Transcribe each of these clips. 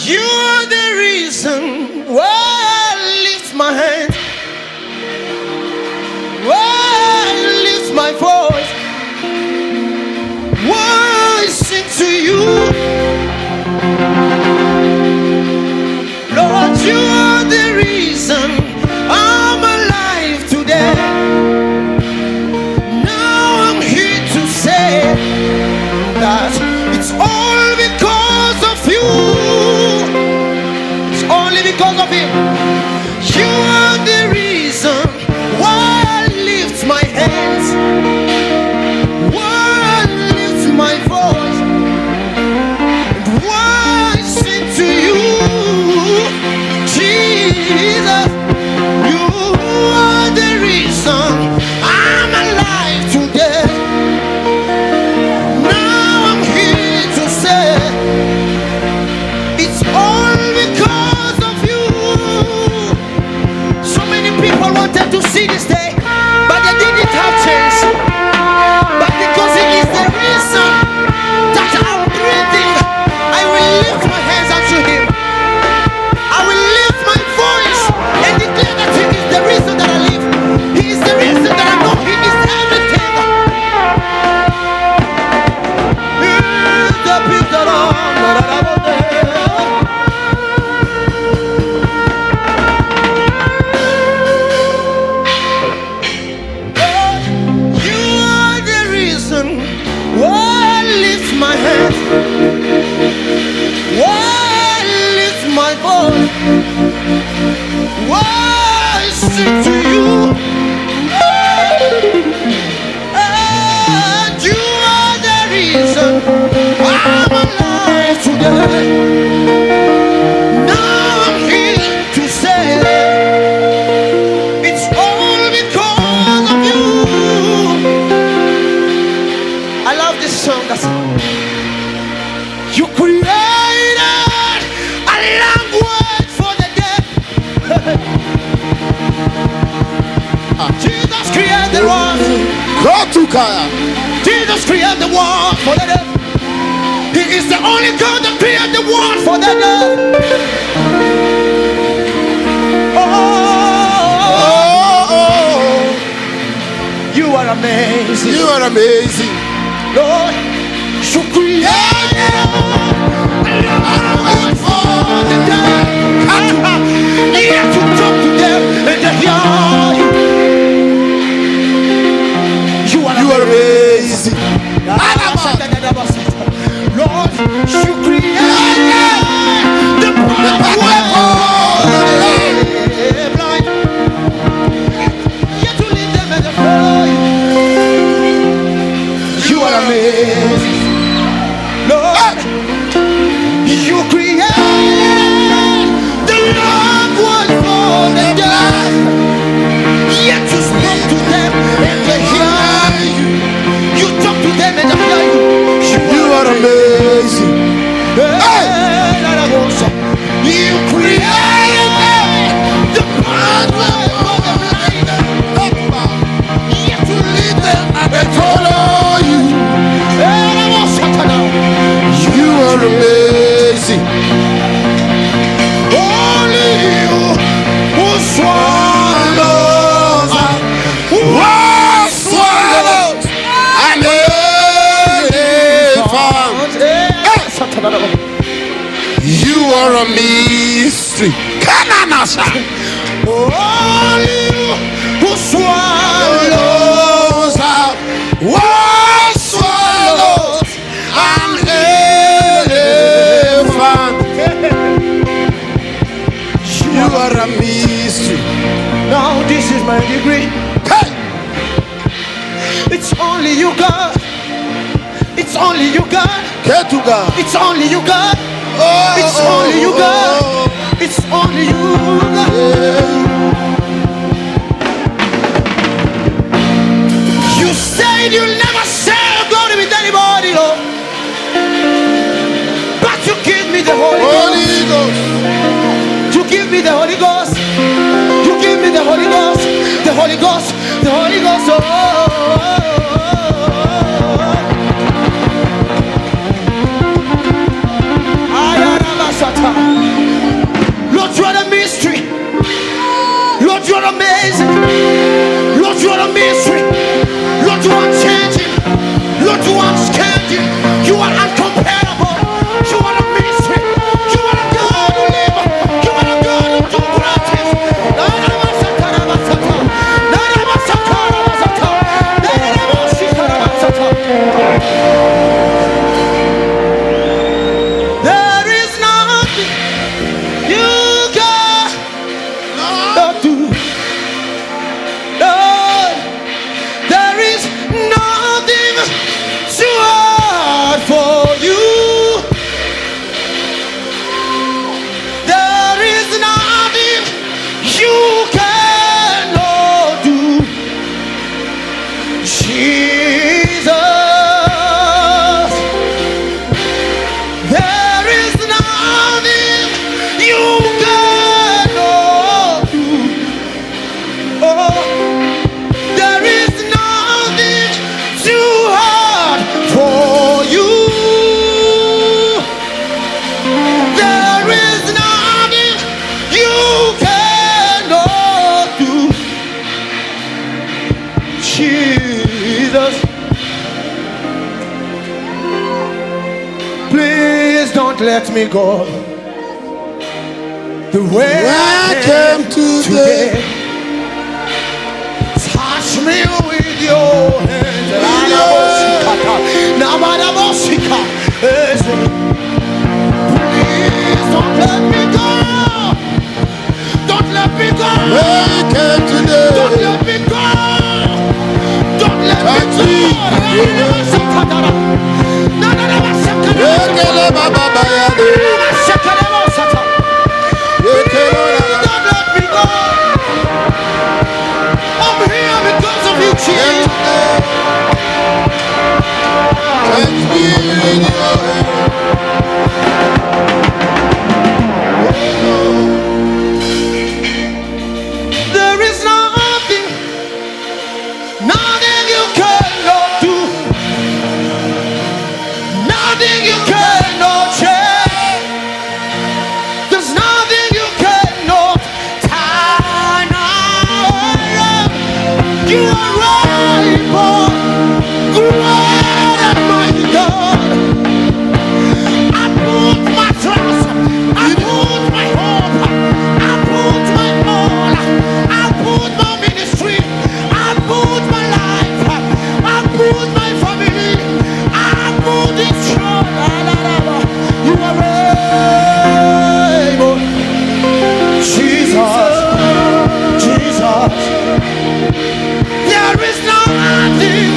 You're the reason why I lift my hand, why I lift my voice, why I sing to you. Lord, you are the reason I'm alive today. Now I'm here to say that it's all because of you. It's only because of Him. You are the reason why I lift my hands, why I lift my voice, and why I sing to you. Jesus, you are the reason I'm alive today. Now I'm here to say it's all because of you. So many people wanted to see this day, but they didn't have chance. But because He is the reason that I'm breathing, I will lift my hands unto Him. I will lift my voice and declare that He is the reason that I live. He is the reason that I know He is everything. He is the peace that I'm You are the reason why I lift my hands, why I lift my voice, why I sing to you. And you are the reason I'm alive today. Now I'm here to say it's all because of you. I love this song. You created a language for the deaf. Jesus created the world. Jesus created the world for the deaf. He is the only God that created the world for the deaf. You are amazing. You are amazing. Lord, you created a language for the deaf. Yet you talk to them and they hear you. You are amazing. Lord, you created the pathway blind. Yet you lead them and they follow you. You are amazing. Lord, you created the language for the deaf. Yet you spoke to them and they hear you. You talk to them and they hear you. You are amazing. You created the pathway for the blind. Yet you lead them and they follow you. You are amazing. Only you who swallows up, who swallows an elephant. You are a mystery. Kananasa. only you who swallows up, What swallows an elephant? You are a mystery. Now this is my degree. Hey! It's only you, God. It's only you, God. Get to God. It's only you, God. Oh, It's only you, God. It's only you, God. You said you'll never share glory with anybody, Lord. But you give me the Holy Ghost. You give me the Holy Ghost. You give me the Holy Ghost. The Holy Ghost. The Holy Ghost. let me go the way I came today. Touch me with your hands. Please don't let me go. Don't let me go. I came today. Don't let me go. Don't let me Touch go. Ekele baba bayade. Ekele Don't let me go. I'm here because of you, Jesus. touch me in your hand. There is nothing, nothing you cannot do, nothing you cannot change. There's nothing you cannot turn around. You are able, great and mighty God. I put my trust, I put my hope, I put my all, I put my ministry, I put my life, I put my family, I put it strong. You are able, Jesus, Jesus. There is nothing,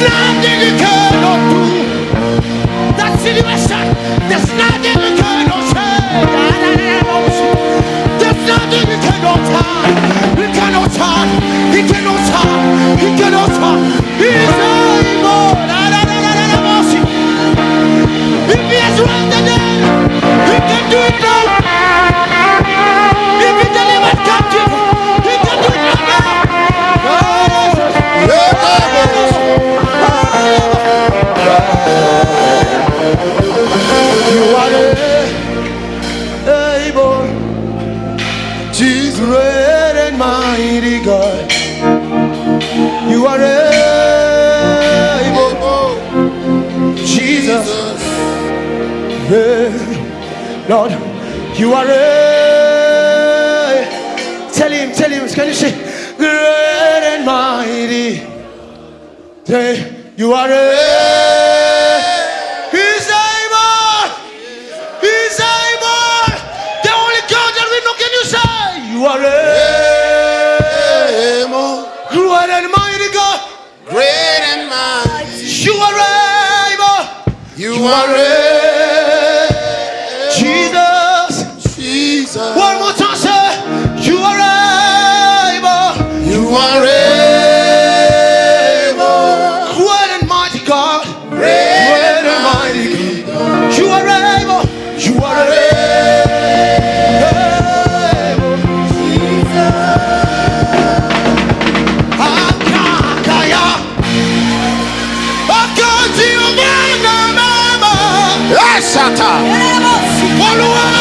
nothing you cannot do. That situation, there's nothing you cannot change. There's nothing you cannot turn. He cannot turn. He cannot turn. He cannot turn. He is able. If he has raised the dead, he can do it now. If he delivered captive, he can do it now. You are able, Jesus, great and mighty God. You are able, Jesus, Lord. You are able. Tell him, can you say, great and mighty? You are able. He's able. He's able. The only God that we know. Can you say you are able? Great and mighty God. Great and mighty. You are able. You are able. Jesus. Jesus. One more time, say you are able. You are able. Great and mighty God. Great and mighty. You are able. You are able. Akakaya. Akati umana. Yes, Satan.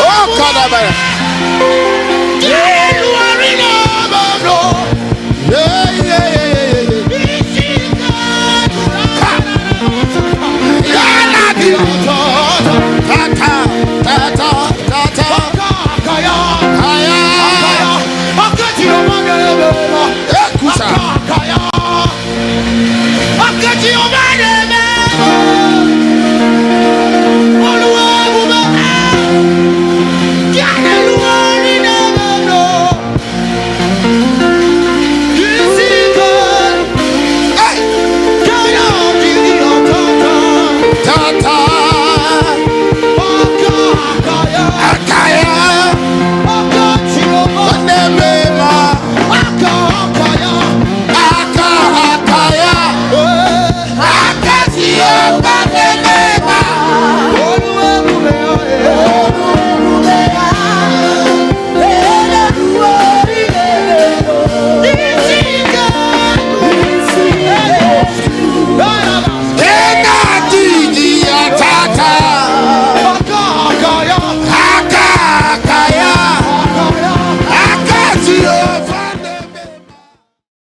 Oh, God,